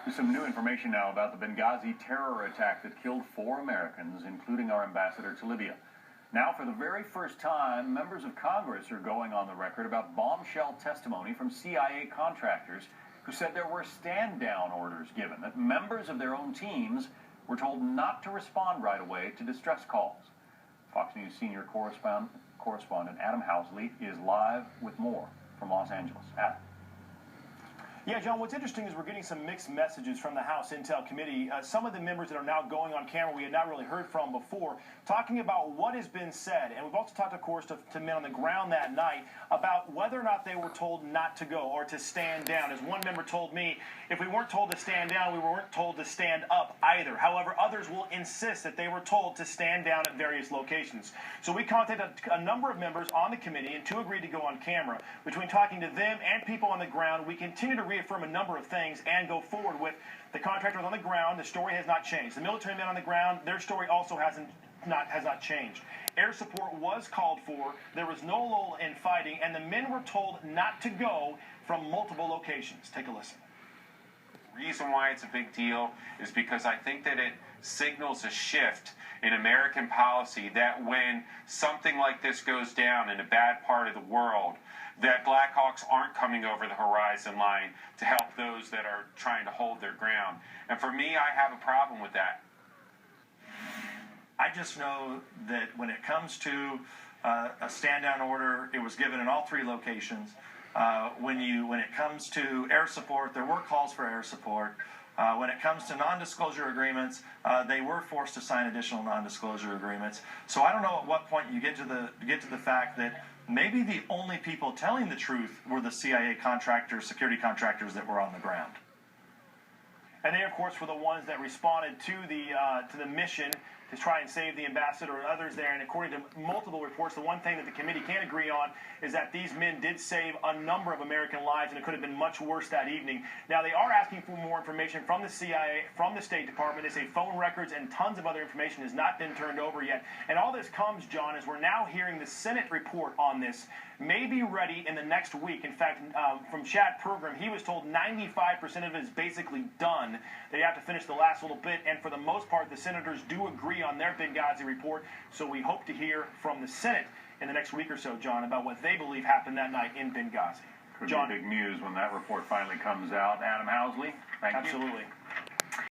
There's some new information now about the Benghazi terror attack that killed 4 Americans, including our ambassador to Libya. Now, for the very first time, members of Congress are going on the record about bombshell testimony from CIA contractors who said there were stand-down orders given, that members of their own teams were told not to respond right away to distress calls. Fox News senior correspondent Adam Housley is live with more from Los Angeles. Adam. Yeah, John, what's interesting is we're getting some mixed messages from the House Intel Committee. Some of the members that are now going on camera we had not really heard from before, talking about what has been said. And we've also talked, of course, to men on the ground that night about whether or not they were told not to go or to stand down. As one member told me, if we weren't told to stand down, we weren't told to stand up either. However, others will insist that they were told to stand down at various locations. So we contacted a number of members on the committee, and 2 agreed to go on camera. Between talking to them and people on the ground, we continue to reaffirm a number of things and go forward with the contractors on the ground. The story has not changed. The military men on the ground, their story also has not changed. Air support was called for. There was no lull in fighting, and the men were told not to go from multiple locations. Take a listen. The reason why it's a big deal is because I think that it signals a shift in American policy, that when something like this goes down in a bad part of the world, that Blackhawks aren't coming over the horizon line to help those that are trying to hold their ground. And for me, I have a problem with that. I just know that when it comes to a stand-down order, it was given in all 3 locations. When it comes to air support, there were calls for air support. When it comes to non-disclosure agreements, they were forced to sign additional non-disclosure agreements. So I don't know at what point you get to the fact that maybe the only people telling the truth were the CIA contractors, security contractors that were on the ground. And they, of course, were the ones that responded to the mission to try and save the ambassador and others there. And according to multiple reports, the one thing that the committee can agree on is that these men did save a number of American lives, and it could have been much worse that evening. Now, they are asking for more information from the CIA, from the State Department. They say phone records and tons of other information has not been turned over yet. And all this comes, John, as we're now hearing the Senate report on this may be ready in the next week. In fact, from Chad Program, he was told 95% of it is basically done. They have to finish the last little bit, and for the most part, the senators do agree on their Benghazi report. So we hope to hear from the Senate in the next week or so, John, about what they believe happened that night in Benghazi. Could be big news when that report finally comes out. Adam Housley, thank you. Absolutely.